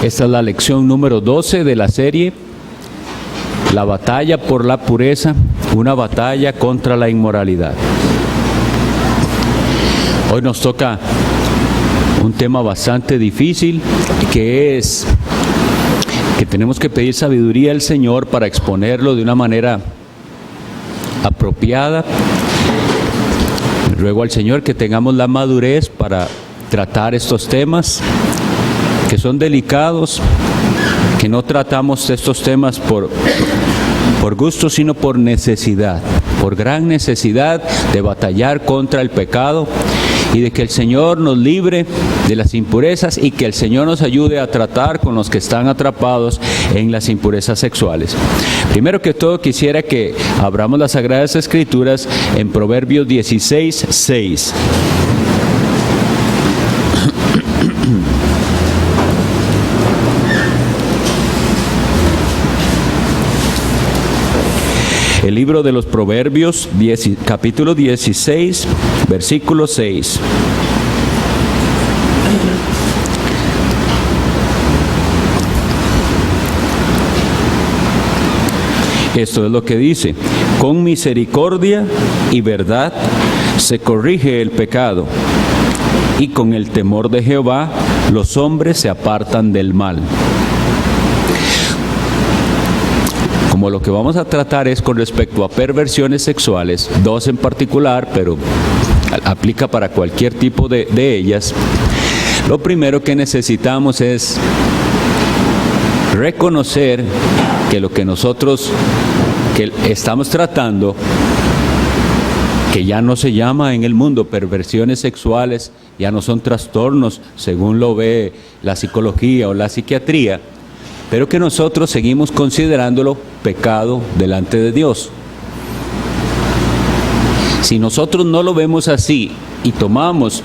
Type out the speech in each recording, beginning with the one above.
Esta es la lección número 12 de la serie, la batalla por la pureza, una batalla contra la inmoralidad. Hoy nos toca un tema bastante difícil, que es que tenemos que pedir sabiduría al Señor para exponerlo de una manera apropiada. Ruego al Señor que tengamos la madurez para tratar estos temas que son delicados, que no tratamos estos temas por gusto, sino por necesidad, por gran necesidad de batallar contra el pecado y de que el Señor nos libre de las impurezas y que el Señor nos ayude a tratar con los que están atrapados en las impurezas sexuales. Primero que todo, quisiera que abramos las Sagradas Escrituras en Proverbios 16, 6. El libro de los Proverbios, capítulo 16, versículo 6. Esto es lo que dice: con misericordia y verdad se corrige el pecado, y con el temor de Jehová los hombres se apartan del mal. Como lo que vamos a tratar es con respecto a perversiones sexuales, dos en particular, pero aplica para cualquier tipo de ellas, lo primero que necesitamos es reconocer que lo que nosotros estamos tratando, que ya no se llama en el mundo perversiones sexuales, ya no son trastornos según lo ve la psicología o la psiquiatría, pero que nosotros seguimos considerándolo pecado delante de Dios. Si nosotros no lo vemos así y tomamos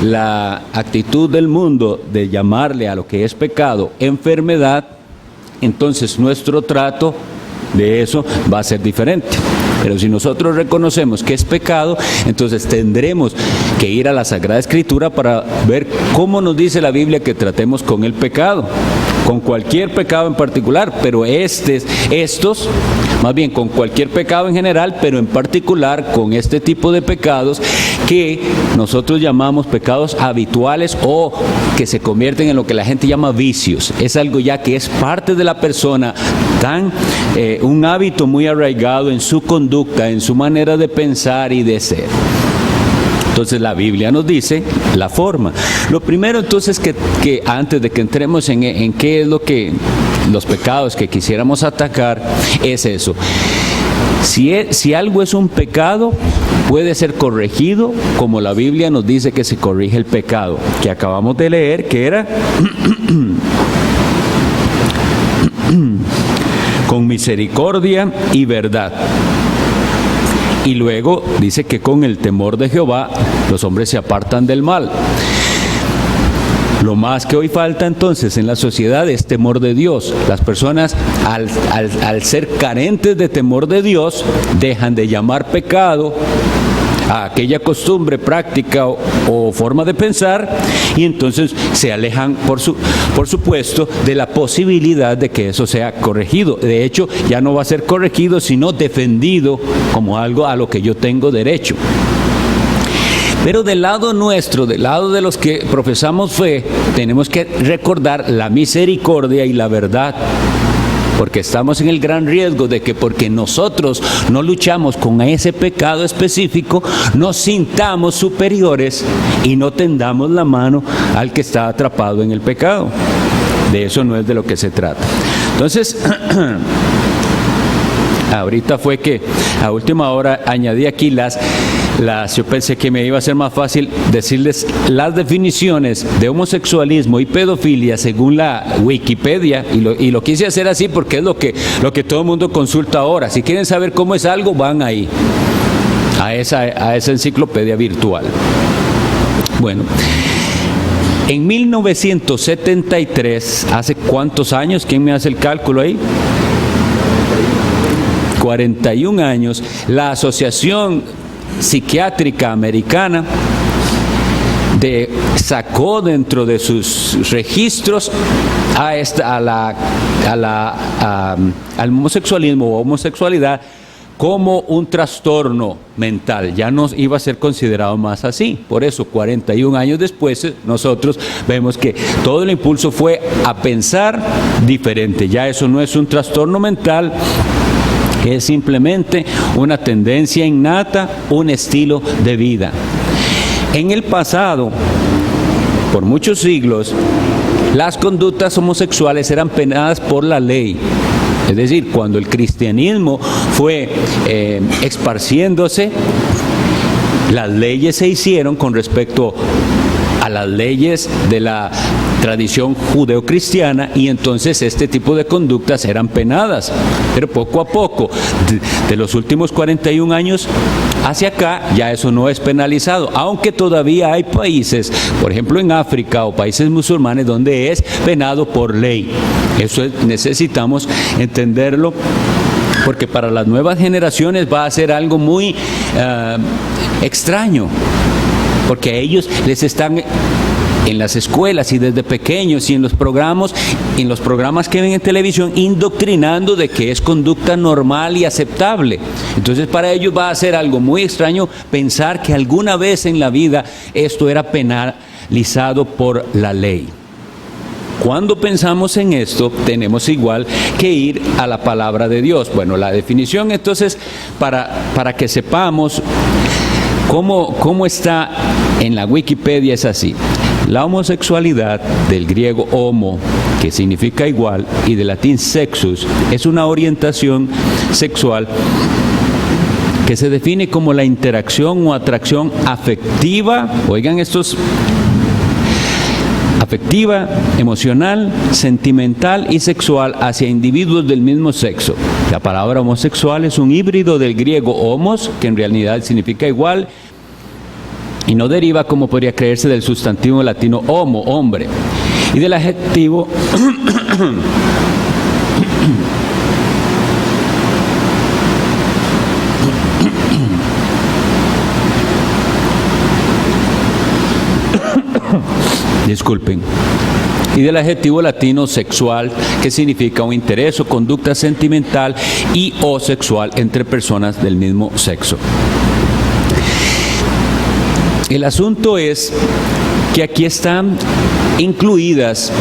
la actitud del mundo de llamarle a lo que es pecado enfermedad, entonces nuestro trato de eso va a ser diferente. Pero si nosotros reconocemos que es pecado, entonces tendremos que ir a la Sagrada Escritura para ver cómo nos dice la Biblia que tratemos con el pecado, con cualquier pecado en particular, pero más bien con cualquier pecado en general, pero en particular con este tipo de pecados que nosotros llamamos pecados habituales o que se convierten en lo que la gente llama vicios. Es algo ya que es parte de la persona, un hábito muy arraigado en su conducta, en su manera de pensar y de ser. Entonces la Biblia nos dice la forma. Lo primero entonces que antes de que entremos en qué es lo que los pecados que quisiéramos atacar, es eso. Si algo es un pecado, puede ser corregido como la Biblia nos dice que se corrige el pecado, que acabamos de leer, que era con misericordia y verdad. Y luego dice que con el temor de Jehová los hombres se apartan del mal. Lo más que hoy falta entonces en la sociedad es temor de Dios. Las personas al ser carentes de temor de Dios dejan de llamar pecado a aquella costumbre, práctica o forma de pensar, y entonces se alejan por supuesto de la posibilidad de que eso sea corregido. De hecho, ya no va a ser corregido, sino defendido como algo a lo que yo tengo derecho. Pero del lado nuestro, del lado de los que profesamos fe, tenemos que recordar la misericordia y la verdad, porque estamos en el gran riesgo de que porque nosotros no luchamos con ese pecado específico, nos sintamos superiores y no tendamos la mano al que está atrapado en el pecado. De eso no es de lo que se trata. Entonces, ahorita fue que a última hora añadí aquí yo pensé que me iba a ser más fácil decirles las definiciones de homosexualismo y pedofilia según la Wikipedia, y lo quise hacer así porque es lo que todo el mundo consulta ahora. Si quieren saber cómo es algo, van ahí a esa enciclopedia virtual. Bueno, en 1973, ¿hace cuántos años? ¿Quién me hace el cálculo ahí? 41 años, la Asociación Psiquiátrica Americana sacó dentro de sus registros al homosexualismo o homosexualidad como un trastorno mental. Ya no iba a ser considerado más así. Por eso, 41 años después, nosotros vemos que todo el impulso fue a pensar diferente. Ya eso no es un trastorno mental, es simplemente una tendencia innata, un estilo de vida. En el pasado, por muchos siglos, las conductas homosexuales eran penadas por la ley. Es decir, cuando el cristianismo fue esparciéndose, las leyes se hicieron con respecto a las leyes de la tradición judeocristiana, y entonces este tipo de conductas eran penadas. Pero poco a poco, de los últimos 41 años hacia acá, ya eso no es penalizado, aunque todavía hay países, por ejemplo en África o países musulmanes, donde es penado por ley. Eso necesitamos entenderlo, porque para las nuevas generaciones va a ser algo muy extraño, porque a ellos les están en las escuelas y desde pequeños y en los programas que ven en televisión, indoctrinando de que es conducta normal y aceptable. Entonces para ellos va a ser algo muy extraño pensar que alguna vez en la vida esto era penalizado por la ley. Cuando pensamos en esto, tenemos igual que ir a la palabra de Dios. Bueno, la definición entonces, para que sepamos cómo está en la Wikipedia, es así. La homosexualidad, del griego homo, que significa igual, y del latín sexus, es una orientación sexual que se define como la interacción o atracción afectiva, oigan estos, afectiva, emocional, sentimental y sexual hacia individuos del mismo sexo. La palabra homosexual es un híbrido del griego homos, que en realidad significa igual, y no deriva, como podría creerse, del sustantivo latino homo, hombre, y del adjetivo disculpen, y del adjetivo latino sexual, que significa un interés o conducta sentimental y o sexual entre personas del mismo sexo. El asunto es que aquí están incluidas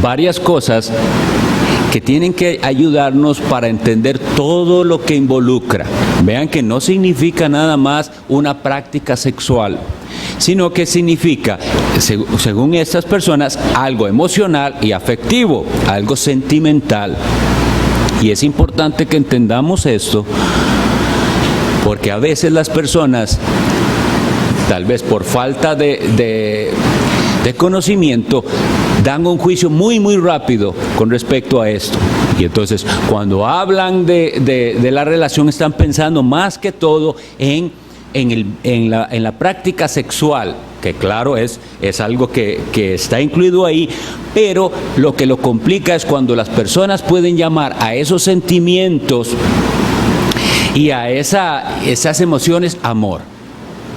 varias cosas que tienen que ayudarnos para entender todo lo que involucra. Vean que no significa nada más una práctica sexual, sino que significa, según estas personas, algo emocional y afectivo, algo sentimental. Y es importante que entendamos esto, porque a veces las personas, tal vez por falta de conocimiento, dan un juicio muy la con respecto a esto. Y entonces, cuando hablan de la relación, están pensando más que todo en la práctica sexual, que claro es algo que está incluido ahí, pero lo que lo complica es cuando las personas pueden llamar a esos sentimientos y a esas emociones amor.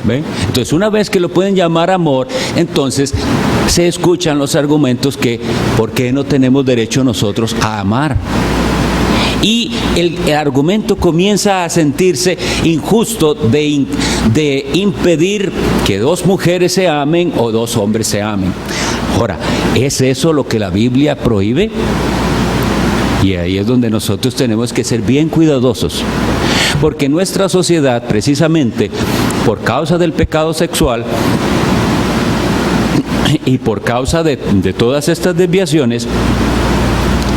¿Ven? Entonces, una vez que lo pueden llamar amor, entonces se escuchan los argumentos que ¿por qué no tenemos derecho nosotros a amar? Y el argumento comienza a sentirse injusto de impedir que dos mujeres se amen o dos hombres se amen. Ahora, ¿es eso lo que la Biblia prohíbe? Y ahí es donde nosotros tenemos que ser bien cuidadosos, porque nuestra sociedad, precisamente por causa del pecado sexual y por causa de todas estas desviaciones,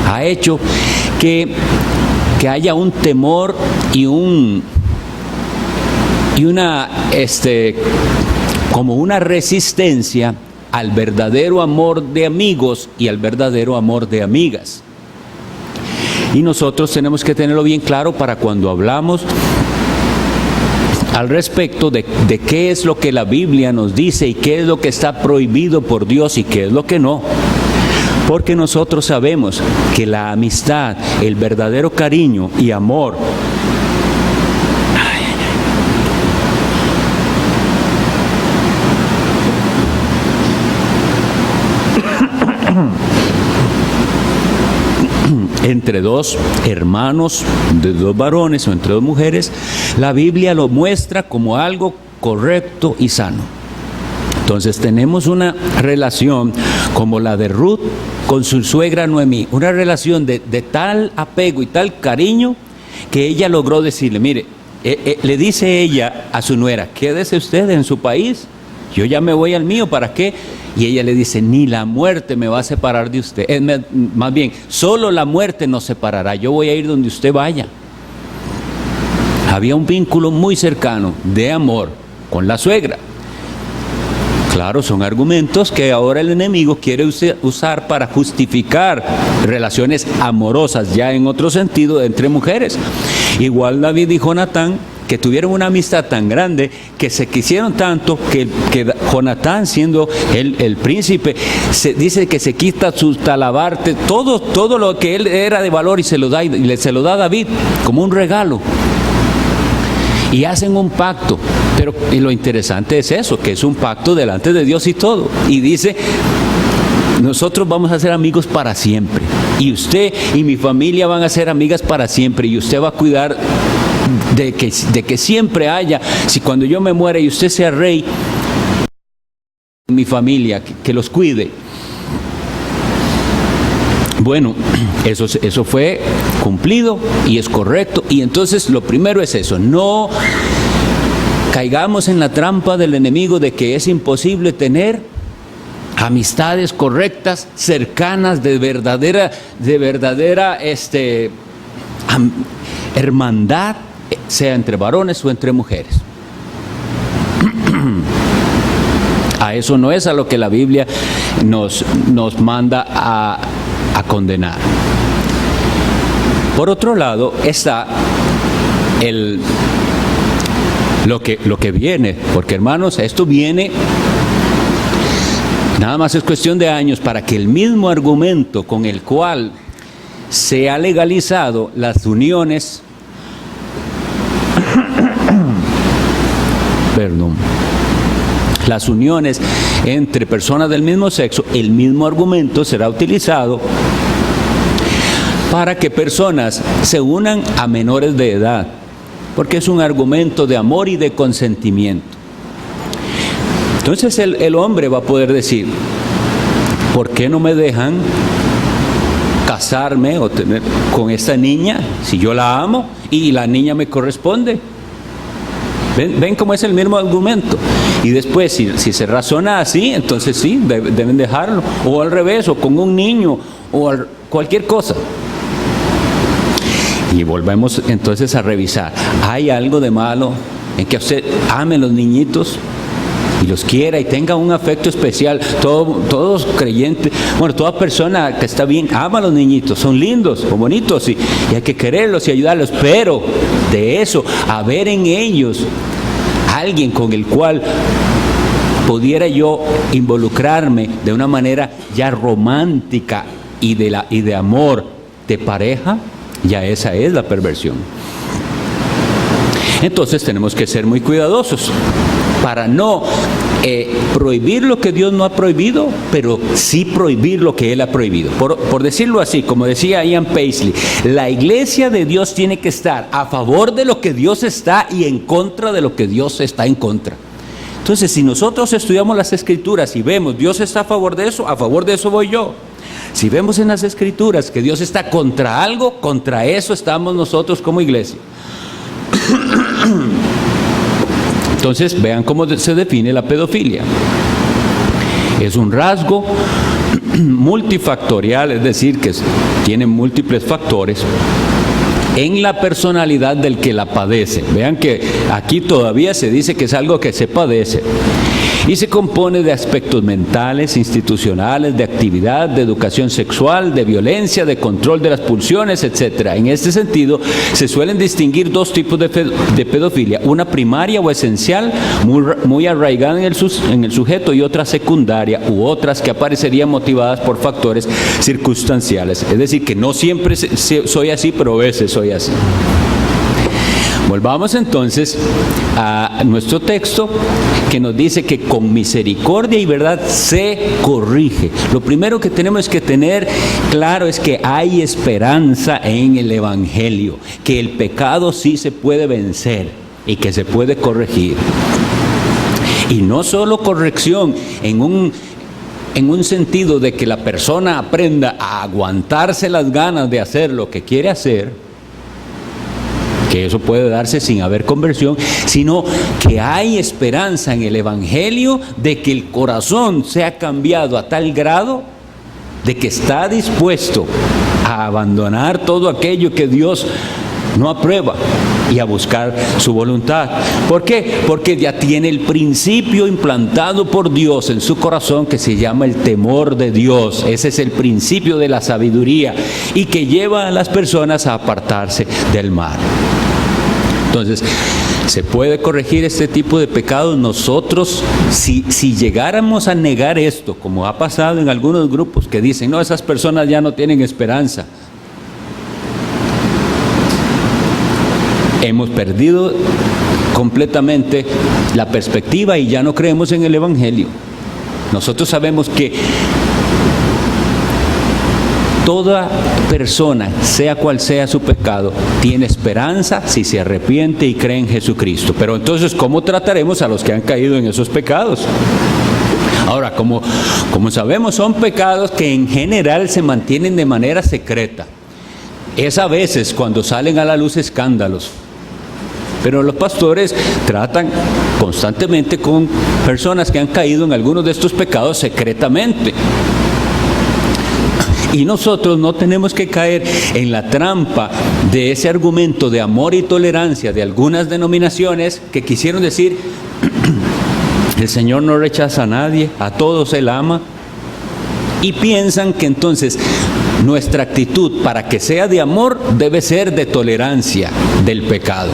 ha hecho que haya un temor y como una resistencia al verdadero amor de amigos y al verdadero amor de amigas. Y nosotros tenemos que tenerlo bien claro para cuando hablamos al respecto de qué es lo que la Biblia nos dice y qué es lo que está prohibido por Dios y qué es lo que no. Porque nosotros sabemos que la amistad, el verdadero cariño y amor, entre dos hermanos, de dos varones o entre dos mujeres, la Biblia lo muestra como algo correcto y sano. Entonces tenemos una relación como la de Ruth con su suegra Noemí, una relación de tal apego y tal cariño que ella logró decirle, mire, le dice ella a su nuera, quédese usted en su país, yo ya me voy al mío, ¿para qué? Y ella le dice, ni la muerte me va a separar de usted, más bien, solo la muerte nos separará, yo voy a ir donde usted vaya. Había un vínculo muy cercano de amor con la suegra. Claro, son argumentos que ahora el enemigo quiere usar para justificar relaciones amorosas, ya en otro sentido, entre mujeres. Igual David y Jonatán, que tuvieron una amistad tan grande, que se quisieron tanto, que Jonatán, siendo el príncipe, dice que se quita su talabarte, todo lo que él era de valor y se lo da a David como un regalo. Y hacen un pacto, y lo interesante es eso, que es un pacto delante de Dios y todo. Y dice, nosotros vamos a ser amigos para siempre. Y usted y mi familia van a ser amigas para siempre. Y usted va a cuidar de que siempre haya, si cuando yo me muera y usted sea rey, mi familia, que los cuide. Bueno, eso fue cumplido y es correcto. Y entonces lo primero es eso, no caigamos en la trampa del enemigo de que es imposible tener amistades correctas, cercanas, de verdadera hermandad, sea entre varones o entre mujeres. A eso no es a lo que la Biblia nos manda a condenar. Por otro lado está lo que viene, porque hermanos, esto viene, nada más es cuestión de años para que el mismo argumento con el cual se ha legalizado las uniones, las uniones entre personas del mismo sexo, el mismo argumento será utilizado para que personas se unan a menores de edad, porque es un argumento de amor y de consentimiento. Entonces el hombre va a poder decir, ¿por qué no me dejan casarme o tener con esta niña si yo la amo y la niña me corresponde? ¿Ven cómo es el mismo argumento? Y después, si se razona así, entonces sí, deben dejarlo. O al revés, o con un niño, o cualquier cosa. Y volvemos entonces a revisar. ¿Hay algo de malo en que usted ame a los niñitos y los quiera y tenga un afecto especial? Todos creyentes, bueno, toda persona que está bien ama a los niñitos, son lindos, son bonitos y hay que quererlos y ayudarlos, pero de eso, a ver en ellos alguien con el cual pudiera yo involucrarme de una manera ya romántica y de amor de pareja, ya esa es la perversión. Entonces tenemos que ser muy cuidadosos para no prohibir lo que Dios no ha prohibido, pero sí prohibir lo que Él ha prohibido. Por decirlo así, como decía Ian Paisley, la iglesia de Dios tiene que estar a favor de lo que Dios está y en contra de lo que Dios está en contra. Entonces, si nosotros estudiamos las Escrituras y vemos Dios está a favor de eso voy yo. Si vemos en las Escrituras que Dios está contra algo, contra eso estamos nosotros como iglesia. Entonces, vean cómo se define la pedofilia. Es un rasgo multifactorial, es decir, que tiene múltiples factores en la personalidad del que la padece. Vean que aquí todavía se dice que es algo que se padece. Y se compone de aspectos mentales, institucionales, de actividad, de educación sexual, de violencia, de control de las pulsiones, etc. En este sentido, se suelen distinguir dos tipos de pedofilia: una primaria o esencial, muy arraigada en el sujeto, y otra secundaria, u otras que aparecerían motivadas por factores circunstanciales. Es decir, que no siempre soy así, pero a veces soy así. Volvamos entonces a nuestro texto que nos dice que con misericordia y verdad se corrige. Lo primero que tenemos que tener claro es que hay esperanza en el Evangelio, que el pecado sí se puede vencer y que se puede corregir. Y no solo corrección en un sentido de que la persona aprenda a aguantarse las ganas de hacer lo que quiere hacer, que eso puede darse sin haber conversión, sino que hay esperanza en el Evangelio de que el corazón sea cambiado a tal grado de que está dispuesto a abandonar todo aquello que Dios no aprueba y a buscar su voluntad. ¿Por qué? Porque ya tiene el principio implantado por Dios en su corazón que se llama el temor de Dios. Ese es el principio de la sabiduría y que lleva a las personas a apartarse del mal. Entonces, ¿se puede corregir este tipo de pecados? Nosotros, si llegáramos a negar esto, como ha pasado en algunos grupos que dicen, no, esas personas ya no tienen esperanza, hemos perdido completamente la perspectiva y ya no creemos en el Evangelio. Nosotros sabemos que toda persona, sea cual sea su pecado, tiene esperanza si se arrepiente y cree en Jesucristo. Pero entonces, ¿cómo trataremos a los que han caído en esos pecados? Ahora, como sabemos, son pecados que en general se mantienen de manera secreta. Es a veces cuando salen a la luz escándalos. Pero los pastores tratan constantemente con personas que han caído en algunos de estos pecados secretamente. Y nosotros no tenemos que caer en la trampa de ese argumento de amor y tolerancia de algunas denominaciones que quisieron decir, el Señor no rechaza a nadie, a todos Él ama, y piensan que entonces nuestra actitud para que sea de amor debe ser de tolerancia del pecado.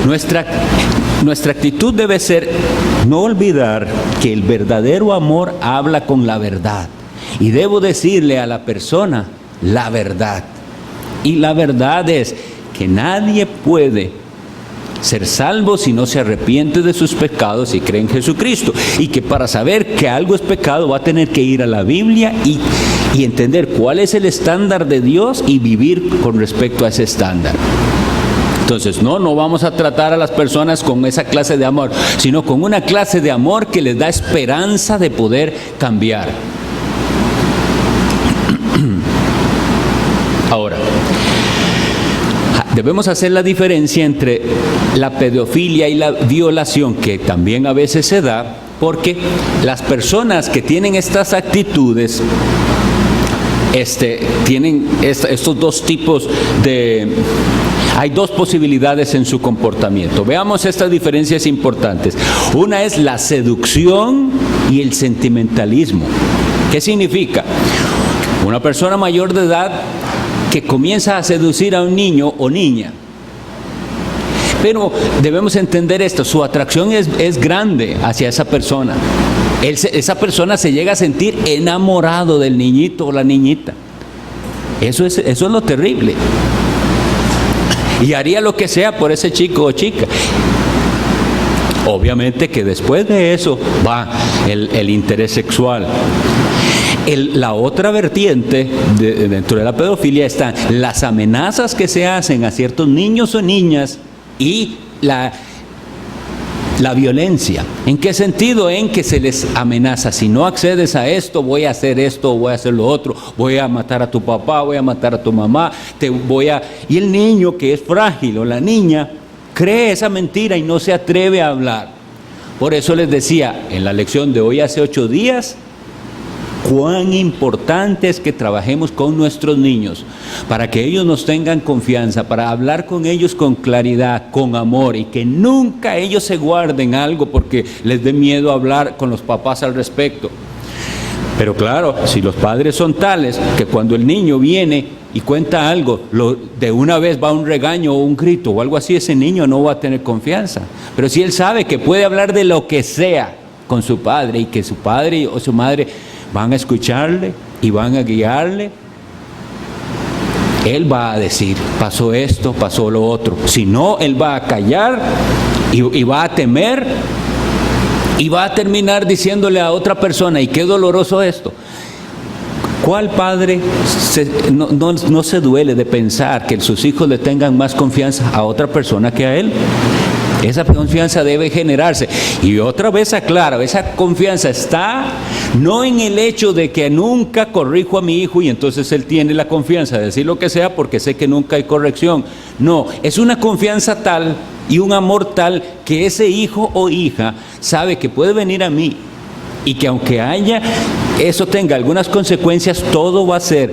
Nuestra actitud debe ser no olvidar que el verdadero amor habla con la verdad. Y debo decirle a la persona la verdad. Y la verdad es que nadie puede ser salvo si no se arrepiente de sus pecados y cree en Jesucristo. Y que para saber que algo es pecado va a tener que ir a la Biblia y entender cuál es el estándar de Dios y vivir con respecto a ese estándar. Entonces, no vamos a tratar a las personas con esa clase de amor, sino con una clase de amor que les da esperanza de poder cambiar. Ahora, debemos hacer la diferencia entre la pedofilia y la violación, que también a veces se da, porque las personas que tienen estas actitudes tienen estos dos tipos de... Hay dos posibilidades en su comportamiento. Veamos estas diferencias importantes. Una es la seducción y el sentimentalismo. ¿Qué significa? Una persona mayor de edad que comienza a seducir a un niño o niña. Pero debemos entender esto, su atracción es grande hacia esa persona. Esa persona se llega a sentir enamorado del niñito o la niñita. Eso es lo terrible. Y haría lo que sea por ese chico o chica. Obviamente que después de eso va el interés sexual. La otra vertiente dentro de la pedofilia están las amenazas que se hacen a ciertos niños o niñas y la violencia. ¿En qué sentido? En que se les amenaza, si no accedes a esto, voy a hacer esto, voy a hacer lo otro, voy a matar a tu papá, voy a matar a tu mamá, Y el niño que es frágil o la niña cree esa mentira y no se atreve a hablar. Por eso les decía en la lección de hoy hace 8 días, cuán importante es que trabajemos con nuestros niños, para que ellos nos tengan confianza, para hablar con ellos con claridad, con amor, y que nunca ellos se guarden algo porque les dé miedo hablar con los papás al respecto. Pero claro, si los padres son tales que cuando el niño viene y cuenta algo, de una vez va un regaño o un grito o algo así, ese niño no va a tener confianza. Pero si él sabe que puede hablar de lo que sea con su padre y que su padre o su madre van a escucharle y van a guiarle, él va a decir, pasó esto, pasó lo otro. Si no, él va a callar y va a temer y va a terminar diciéndole a otra persona, y qué doloroso esto. ¿Cuál padre no se duele de pensar que sus hijos le tengan más confianza a otra persona que a él? Esa confianza debe generarse. Y otra vez aclaro, esa confianza está no en el hecho de que nunca corrijo a mi hijo y entonces él tiene la confianza de decir lo que sea porque sé que nunca hay corrección. No, es una confianza tal y un amor tal que ese hijo o hija sabe que puede venir a mí y que aunque eso tenga algunas consecuencias, todo va a ser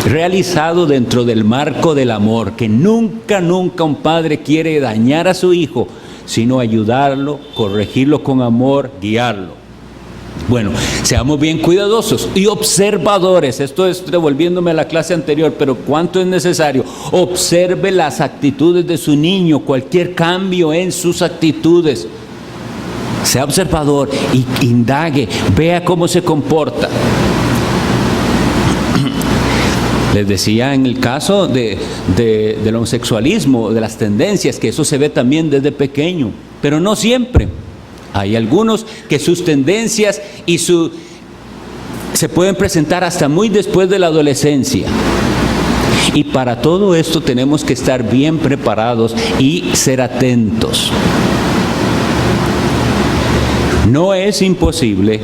realizado dentro del marco del amor, que nunca un padre quiere dañar a su hijo, sino ayudarlo, corregirlo con amor, guiarlo. Bueno, seamos bien cuidadosos y observadores. Esto es devolviéndome a la clase anterior, pero ¿cuánto es necesario? Observe las actitudes de su niño, cualquier cambio en sus actitudes. Sea observador y indague, vea cómo se comporta. Les decía en el caso del homosexualismo, de las tendencias, que eso se ve también desde pequeño, pero no siempre. Hay algunos que sus tendencias se pueden presentar hasta muy después de la adolescencia. Y para todo esto tenemos que estar bien preparados y ser atentos. No es imposible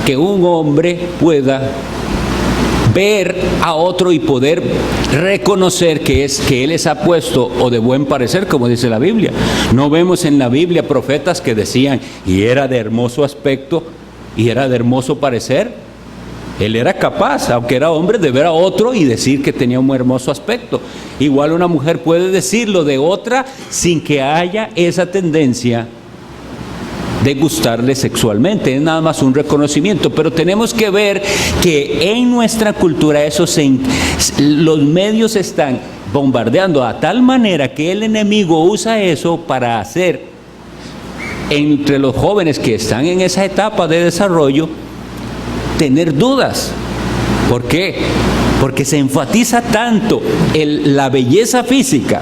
que un hombre pueda ver a otro y poder reconocer que él es apuesto o de buen parecer, como dice la Biblia. No vemos en la Biblia profetas que decían, y era de hermoso aspecto, y era de hermoso parecer. Él era capaz, aunque era hombre, de ver a otro y decir que tenía un hermoso aspecto. Igual una mujer puede decirlo de otra sin que haya esa tendencia de gustarle sexualmente, es nada más un reconocimiento. Pero tenemos que ver que en nuestra cultura los medios están bombardeando a tal manera que el enemigo usa eso para hacer entre los jóvenes que están en esa etapa de desarrollo tener dudas. ¿Por qué? Porque se enfatiza tanto la belleza física,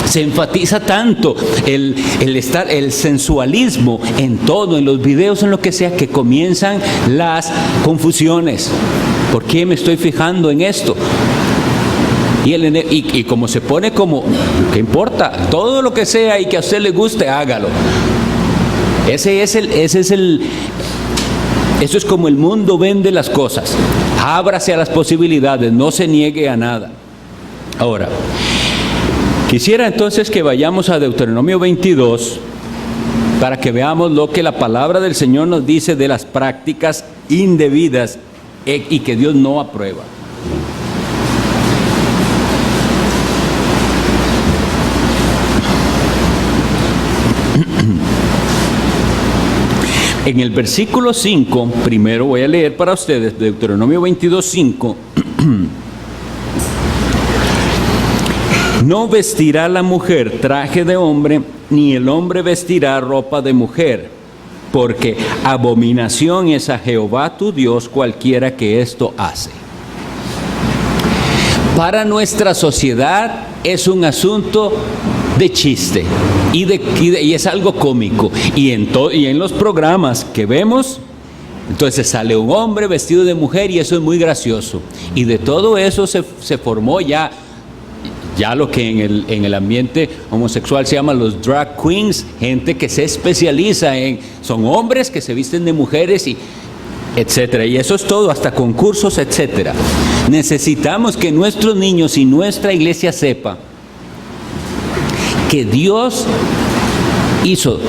se enfatiza tanto el sensualismo en todo, en los videos, en lo que sea, que comienzan las confusiones. ¿Por qué me estoy fijando en esto? Y como se pone como, ¿qué importa? Todo lo que sea y que a usted le guste, hágalo. Eso es como el mundo vende las cosas. Ábrase a las posibilidades, no se niegue a nada. Ahora, quisiera entonces que vayamos a Deuteronomio 22 para que veamos lo que la palabra del Señor nos dice de las prácticas indebidas y que Dios no aprueba. En el versículo 5, primero voy a leer para ustedes Deuteronomio 22:5. No vestirá la mujer traje de hombre, ni el hombre vestirá ropa de mujer, porque abominación es a Jehová tu Dios cualquiera que esto hace. Para nuestra sociedad es un asunto de chiste y es algo cómico. Y en los programas que vemos, entonces sale un hombre vestido de mujer y eso es muy gracioso. Y de todo eso se formó ya lo que en el ambiente homosexual se llama los drag queens, gente que se especializa son hombres que se visten de mujeres y etcétera. Y eso es todo, hasta concursos, etcétera. Necesitamos que nuestros niños y nuestra iglesia sepa que Dios hizo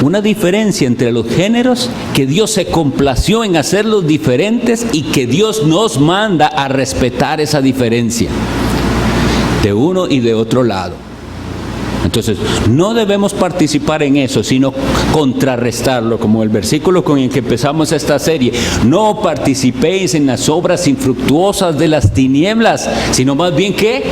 una diferencia entre los géneros, que Dios se complació en hacerlos diferentes y que Dios nos manda a respetar esa diferencia de uno y de otro lado. Entonces, no debemos participar en eso, sino contrarrestarlo, como el versículo con el que empezamos esta serie. No participéis en las obras infructuosas de las tinieblas, sino más bien que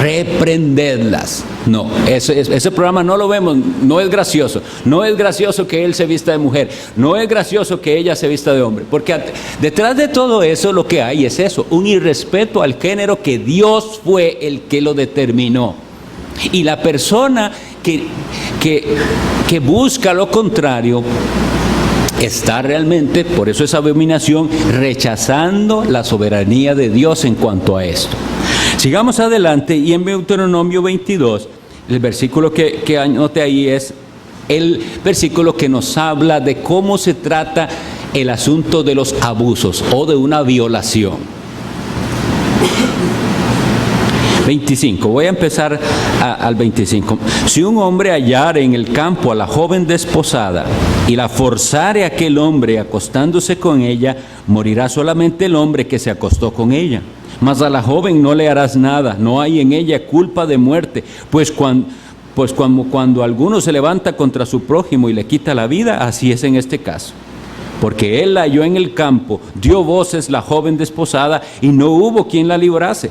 reprendedlas. No, ese programa no lo vemos, no es gracioso. No es gracioso que él se vista de mujer, no es gracioso que ella se vista de hombre, porque detrás de todo eso lo que hay es eso, un irrespeto al género que Dios fue el que lo determinó. Y la persona que busca lo contrario está realmente, por eso esa abominación, rechazando la soberanía de Dios en cuanto a esto. Sigamos adelante, y en Deuteronomio 22, el versículo que anote ahí es el versículo que nos habla de cómo se trata el asunto de los abusos o de una violación. 25, voy a empezar al 25. Si un hombre hallare en el campo a la joven desposada y la forzare a aquel hombre acostándose con ella, morirá solamente el hombre que se acostó con ella. Mas a la joven no le harás nada, no hay en ella culpa de muerte, pues cuando alguno se levanta contra su prójimo y le quita la vida, así es en este caso. Porque él la halló en el campo, dio voces la joven desposada y no hubo quien la librase.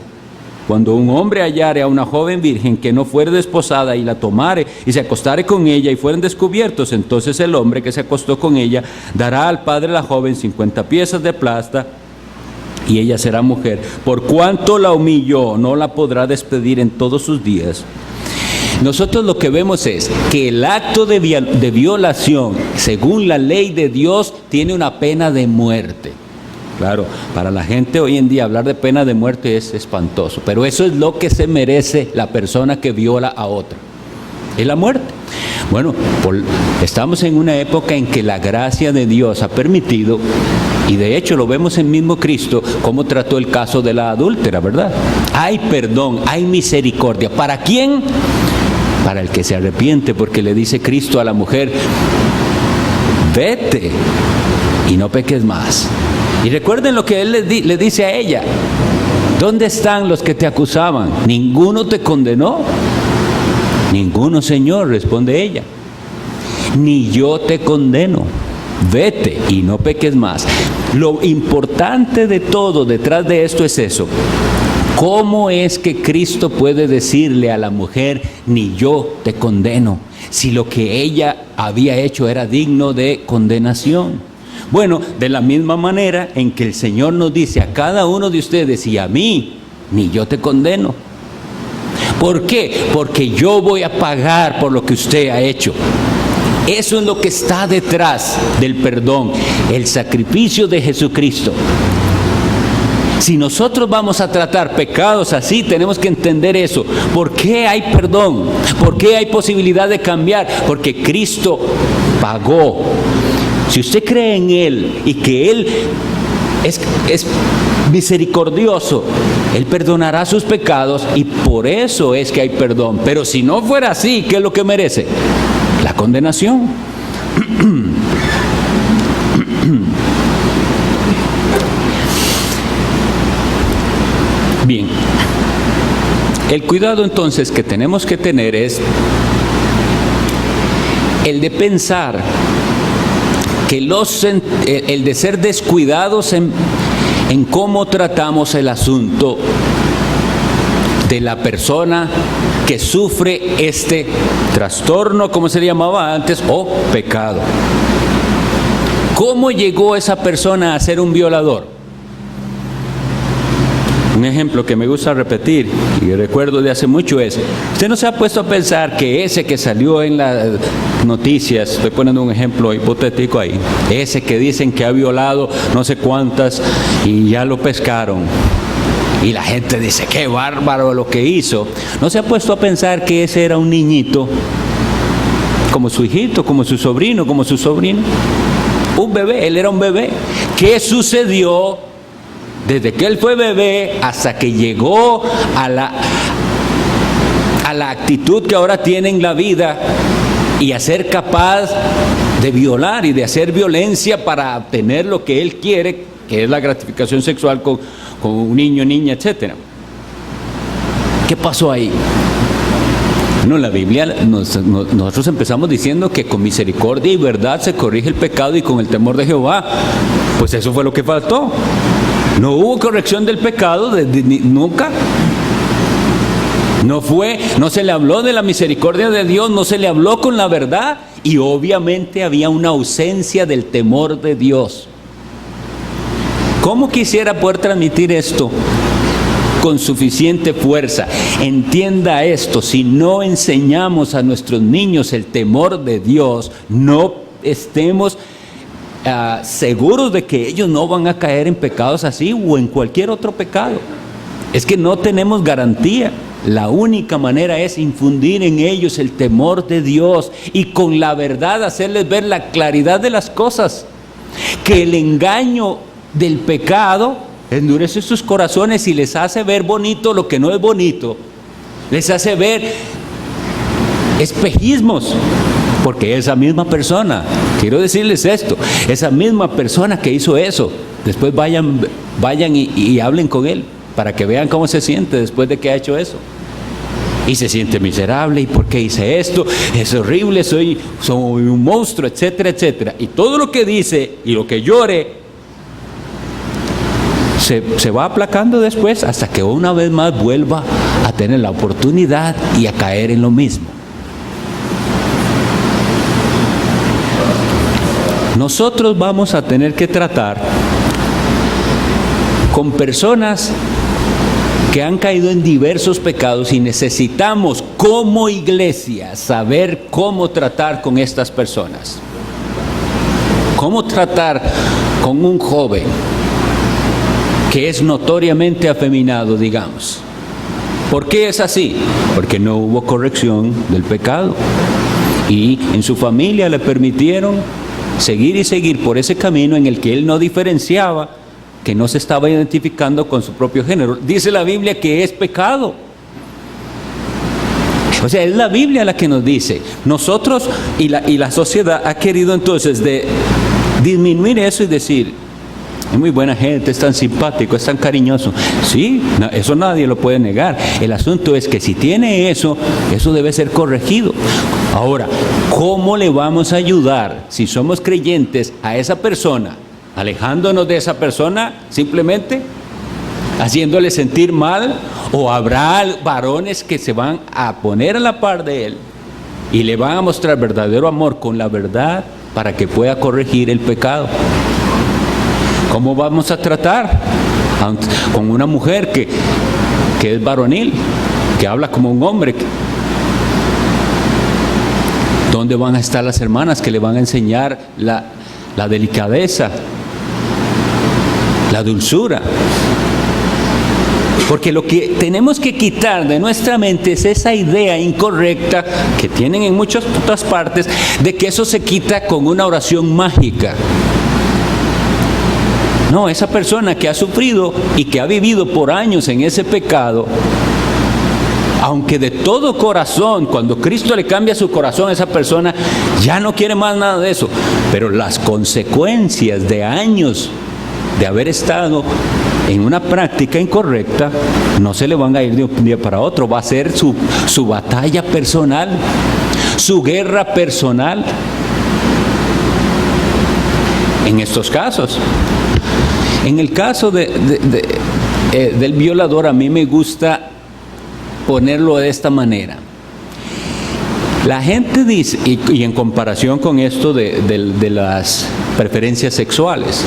Cuando un hombre hallare a una joven virgen que no fuere desposada y la tomare y se acostare con ella y fueren descubiertos, entonces el hombre que se acostó con ella dará al padre de la joven 50 piezas de plata y ella será mujer. Por cuanto la humilló, no la podrá despedir en todos sus días. Nosotros lo que vemos es que el acto de violación, según la ley de Dios, tiene una pena de muerte. Claro, para la gente hoy en día hablar de pena de muerte es espantoso, pero eso es lo que se merece la persona que viola a otra, es la muerte. Bueno, estamos en una época en que la gracia de Dios ha permitido, y de hecho lo vemos en mismo Cristo, cómo trató el caso de la adúltera, ¿verdad? Hay perdón, hay misericordia. ¿Para quién? Para el que se arrepiente, porque le dice Cristo a la mujer, vete y no peques más. Y recuerden lo que él le dice a ella, ¿dónde están los que te acusaban? ¿Ninguno te condenó? Ninguno, Señor, responde ella. Ni yo te condeno. Vete y no peques más. Lo importante de todo detrás de esto es eso. ¿Cómo es que Cristo puede decirle a la mujer, ni yo te condeno, si lo que ella había hecho era digno de condenación? Bueno, de la misma manera en que el Señor nos dice a cada uno de ustedes y a mí, ni yo te condeno. ¿Por qué? Porque yo voy a pagar por lo que usted ha hecho. Eso es lo que está detrás del perdón, el sacrificio de Jesucristo. Si nosotros vamos a tratar pecados así, tenemos que entender eso. ¿Por qué hay perdón? ¿Por qué hay posibilidad de cambiar? Porque Cristo pagó. Si usted cree en Él y que Él es misericordioso, Él perdonará sus pecados y por eso es que hay perdón. Pero si no fuera así, ¿qué es lo que merece? La condenación. Bien, el cuidado entonces que tenemos que tener es el de pensar que el de ser descuidados en cómo tratamos el asunto de la persona que sufre este trastorno, como se le llamaba antes, o pecado. ¿Cómo llegó esa persona a ser un violador? Un ejemplo que me gusta repetir y recuerdo de hace mucho es, usted no se ha puesto a pensar que ese que salió en las noticias, estoy poniendo un ejemplo hipotético ahí, ese que dicen que ha violado no sé cuántas y ya lo pescaron y la gente dice qué bárbaro lo que hizo, no se ha puesto a pensar que ese era un niñito como su hijito, como su sobrino, un bebé, él era un bebé. ¿Qué sucedió desde que él fue bebé hasta que llegó a la actitud que ahora tiene en la vida y a ser capaz de violar y de hacer violencia para obtener lo que él quiere, que es la gratificación sexual con un niño, niña, etcétera? ¿Qué pasó ahí? Bueno, la Biblia, nosotros empezamos diciendo que con misericordia y verdad se corrige el pecado y con el temor de Jehová. Pues eso fue lo que faltó. No hubo corrección del pecado nunca. No se le habló de la misericordia de Dios, no se le habló con la verdad y obviamente había una ausencia del temor de Dios. ¿Cómo quisiera poder transmitir esto con suficiente fuerza? Entienda esto, si no enseñamos a nuestros niños el temor de Dios, no estemos seguros de que ellos no van a caer en pecados así o en cualquier otro pecado. Es que no tenemos garantía. La única manera es infundir en ellos el temor de Dios y con la verdad hacerles ver la claridad de las cosas. Que el engaño del pecado endurece sus corazones y les hace ver bonito lo que no es bonito. Les hace ver espejismos. Porque esa misma persona, quiero decirles esto, esa misma persona que hizo eso, después vayan y hablen con él para que vean cómo se siente después de que ha hecho eso. Y se siente miserable, ¿y por qué hice esto? Es horrible, soy un monstruo, etcétera, etcétera. Y todo lo que dice y lo que llore se va aplacando después hasta que una vez más vuelva a tener la oportunidad y a caer en lo mismo. Nosotros vamos a tener que tratar con personas que han caído en diversos pecados y necesitamos como iglesia saber cómo tratar con estas personas. Cómo tratar con un joven que es notoriamente afeminado, digamos. ¿Por qué es así? Porque no hubo corrección del pecado y en su familia le permitieron seguir por ese camino en el que él no diferenciaba, que no se estaba identificando con su propio género. Dice la Biblia que es pecado. O sea, es la Biblia la que nos dice. Nosotros y la sociedad ha querido entonces disminuir eso y decir, es muy buena gente, es tan simpático, es tan cariñoso. Sí, eso nadie lo puede negar. El asunto es que si tiene eso debe ser corregido. Ahora, ¿cómo le vamos a ayudar si somos creyentes a esa persona? ¿Alejándonos de esa persona simplemente? ¿Haciéndole sentir mal? ¿O habrá varones que se van a poner a la par de él y le van a mostrar verdadero amor con la verdad para que pueda corregir el pecado? ¿Cómo vamos a tratar con una mujer que es varonil, que habla como un hombre? ¿Dónde van a estar las hermanas que le van a enseñar la delicadeza, la dulzura? Porque lo que tenemos que quitar de nuestra mente es esa idea incorrecta que tienen en muchas otras partes de que eso se quita con una oración mágica. No, esa persona que ha sufrido y que ha vivido por años en ese pecado, aunque de todo corazón, cuando Cristo le cambia su corazón a esa persona, ya no quiere más nada de eso. Pero las consecuencias de años de haber estado en una práctica incorrecta, no se le van a ir de un día para otro. Va a ser su batalla personal, su guerra personal. En estos casos. En el caso del violador, a mí me gusta ponerlo de esta manera. La gente dice, y en comparación con esto de las preferencias sexuales,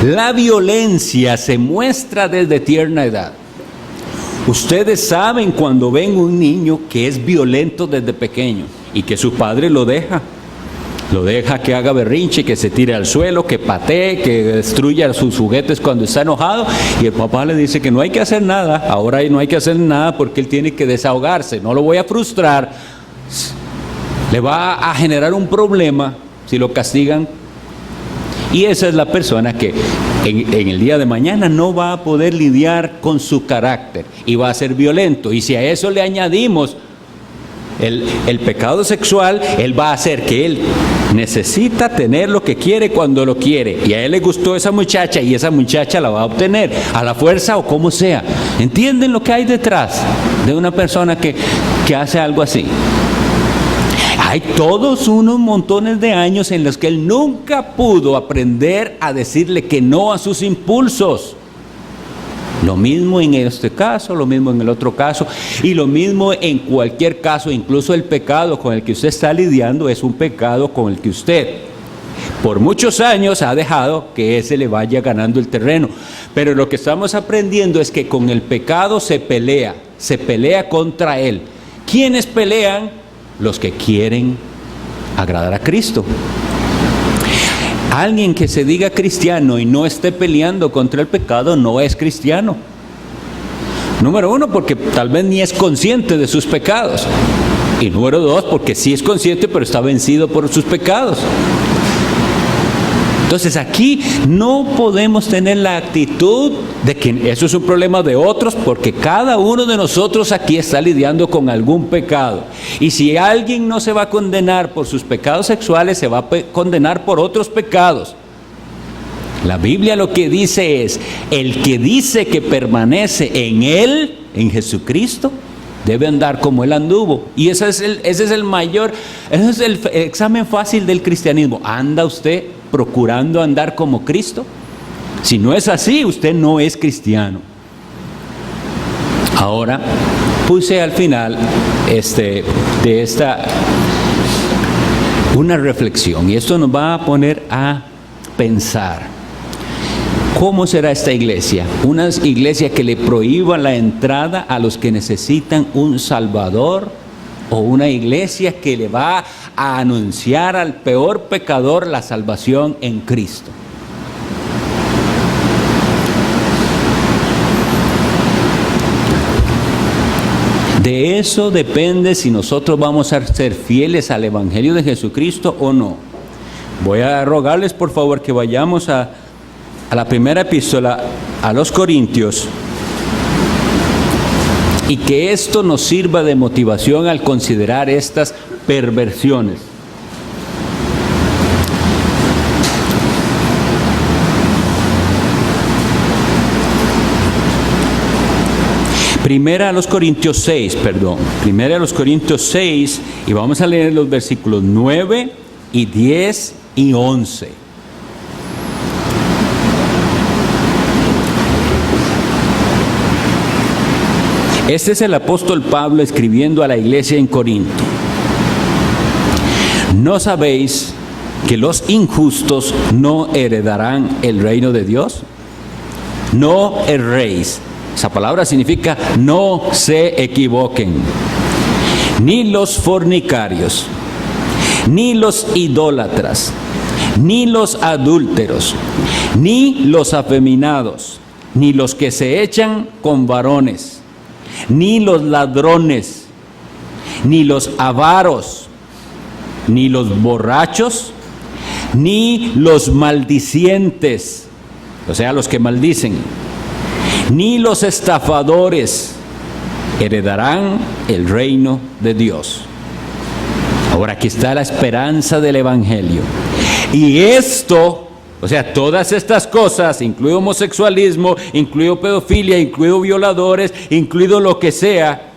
la violencia se muestra desde tierna edad. Ustedes saben cuando ven un niño que es violento desde pequeño y que su padre lo deja que haga berrinche, que se tire al suelo, que patee, que destruya sus juguetes cuando está enojado, y el papá le dice que no hay que hacer nada, ahora no hay que hacer nada porque él tiene que desahogarse, no lo voy a frustrar, le va a generar un problema si lo castigan, y esa es la persona que en el día de mañana no va a poder lidiar con su carácter y va a ser violento, y si a eso le añadimos el pecado sexual, él va a hacer que él Necesita tener lo que quiere cuando lo quiere. Y a él le gustó esa muchacha y esa muchacha la va a obtener a la fuerza o como sea. ¿Entienden lo que hay detrás de una persona que hace algo así? Hay todos unos montones de años en los que él nunca pudo aprender a decirle que no a sus impulsos. Lo mismo en este caso, lo mismo en el otro caso, y lo mismo en cualquier caso. Incluso el pecado con el que usted está lidiando es un pecado con el que usted por muchos años ha dejado que ese le vaya ganando el terreno. Pero lo que estamos aprendiendo es que con el pecado se pelea contra él. ¿Quiénes pelean? Los que quieren agradar a Cristo. Alguien que se diga cristiano y no esté peleando contra el pecado no es cristiano. Número uno, porque tal vez ni es consciente de sus pecados. Y número dos, porque sí es consciente, pero está vencido por sus pecados. Entonces aquí no podemos tener la actitud de que eso es un problema de otros, porque cada uno de nosotros aquí está lidiando con algún pecado. Y si alguien no se va a condenar por sus pecados sexuales, se va a condenar por otros pecados. La Biblia lo que dice es, el que dice que permanece en Él, en Jesucristo, debe andar como Él anduvo. Y ese es el examen fácil del cristianismo. ¿Anda usted procurando andar como Cristo? Si no es así, usted no es cristiano. Ahora, puse al final de esta una reflexión, y esto nos va a poner a pensar. ¿Cómo será esta iglesia? ¿Una iglesia que le prohíba la entrada a los que necesitan un Salvador? ¿O una iglesia que le va a anunciar al peor pecador la salvación en Cristo? De eso depende si nosotros vamos a ser fieles al Evangelio de Jesucristo o no. Voy a rogarles por favor que vayamos a la primera epístola a los Corintios, y que esto nos sirva de motivación al considerar estas perversiones. Primera a los Corintios 6, y vamos a leer los versículos 9 y 10 y 11. Este es el apóstol Pablo escribiendo a la iglesia en Corinto. ¿No sabéis que los injustos no heredarán el reino de Dios? No erréis. Esa palabra significa no se equivoquen. Ni los fornicarios, ni los idólatras, ni los adúlteros, ni los afeminados, ni los que se echan con varones, ni los ladrones, ni los avaros, ni los borrachos, ni los maldicientes, o sea, los que maldicen, ni los estafadores heredarán el reino de Dios. Ahora aquí está la esperanza del Evangelio. Y esto, o sea, todas estas cosas, incluido homosexualismo, incluido pedofilia, incluido violadores, incluido lo que sea.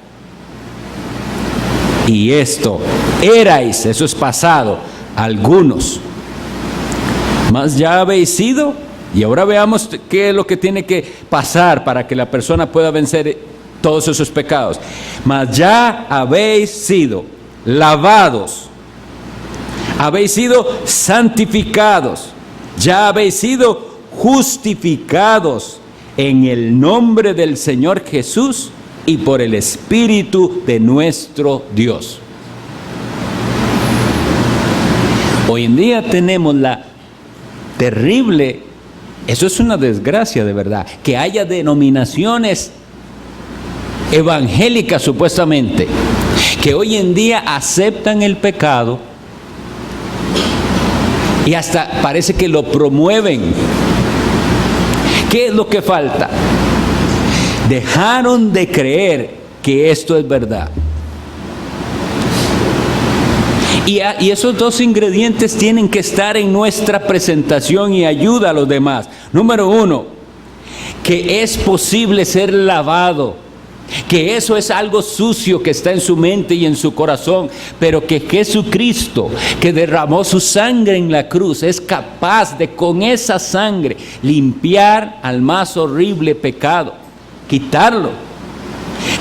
Y esto, erais, eso es pasado, algunos. Mas ya habéis sido, y ahora veamos qué es lo que tiene que pasar para que la persona pueda vencer todos esos pecados. Mas ya habéis sido lavados, habéis sido santificados, ya habéis sido justificados en el nombre del Señor Jesús y por el Espíritu de nuestro Dios. Hoy en día tenemos la terrible, eso es una desgracia de verdad, que haya denominaciones evangélicas supuestamente, que hoy en día aceptan el pecado y hasta parece que lo promueven. ¿Qué es lo que falta? Dejaron de creer que esto es verdad. Y esos dos ingredientes tienen que estar en nuestra presentación y ayuda a los demás. Número uno, que es posible ser lavado, que eso es algo sucio que está en su mente y en su corazón, pero que Jesucristo, que derramó su sangre en la cruz, es capaz de con esa sangre limpiar al más horrible pecado, quitarlo.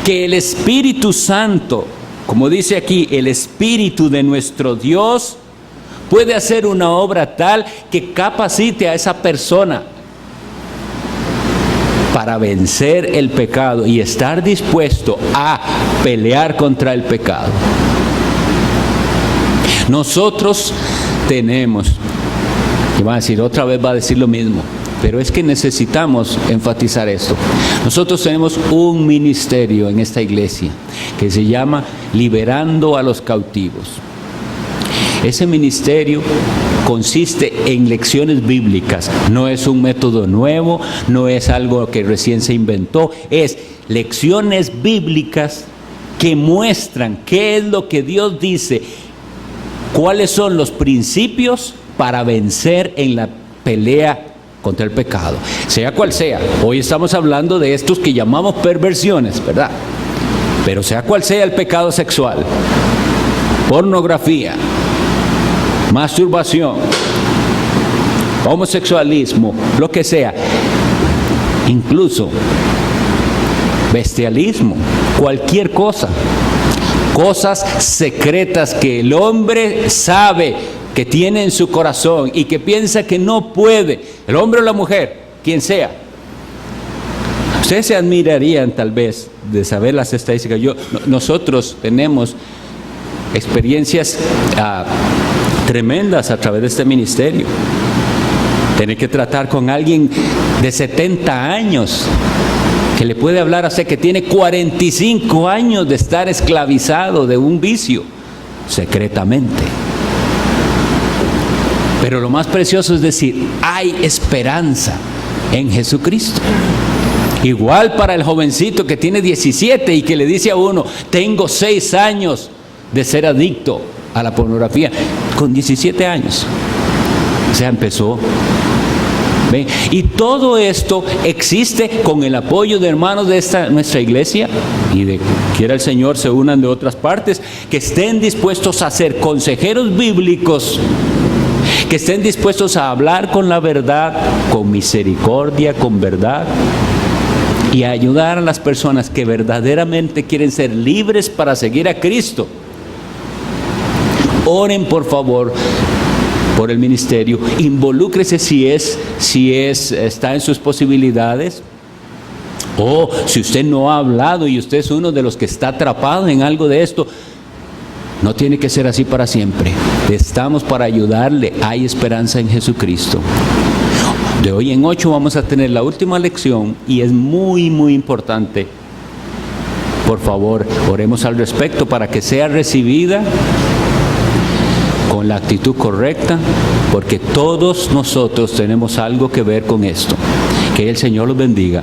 Que el Espíritu Santo, como dice aquí, el Espíritu de nuestro Dios puede hacer una obra tal que capacite a esa persona para vencer el pecado y estar dispuesto a pelear contra el pecado. Nosotros tenemos, y va a decir, otra vez va a decir lo mismo, pero es que necesitamos enfatizar esto. Nosotros tenemos un ministerio en esta iglesia que se llama Liberando a los Cautivos. Ese ministerio consiste en lecciones bíblicas, no es un método nuevo, no es algo que recién se inventó, es lecciones bíblicas que muestran qué es lo que Dios dice, cuáles son los principios para vencer en la pelea contra el pecado, sea cual sea. Hoy estamos hablando de estos que llamamos perversiones, ¿verdad? Pero sea cual sea el pecado sexual, pornografía, masturbación, homosexualismo, lo que sea, incluso bestialismo, cualquier cosa, cosas secretas que el hombre sabe que tiene en su corazón y que piensa que no puede, el hombre o la mujer, quien sea. Ustedes se admirarían tal vez de saber las estadísticas. Nosotros tenemos experiencias tremendas a través de este ministerio. Tener que tratar con alguien de 70 años que le puede hablar hace que tiene 45 años de estar esclavizado de un vicio secretamente. Pero lo más precioso es decir, hay esperanza en Jesucristo. Igual para el jovencito que tiene 17 y que le dice a uno, tengo 6 años de ser adicto a la pornografía, con 17 años. O sea, empezó. ¿Ven? Y todo esto existe con el apoyo de hermanos de nuestra iglesia y de quiera el Señor se unan de otras partes, que estén dispuestos a ser consejeros bíblicos, que estén dispuestos a hablar con la verdad, con misericordia, con verdad, y a ayudar a las personas que verdaderamente quieren ser libres para seguir a Cristo. Oren por favor por el ministerio, involúcrese si está en sus posibilidades, o si usted no ha hablado y usted es uno de los que está atrapado en algo de esto. No tiene que ser así para siempre. Estamos para ayudarle. Hay esperanza en Jesucristo. De hoy en 8 vamos a tener la última lección y es muy, muy importante. Por favor, oremos al respecto para que sea recibida con la actitud correcta, porque todos nosotros tenemos algo que ver con esto. Que el Señor los bendiga.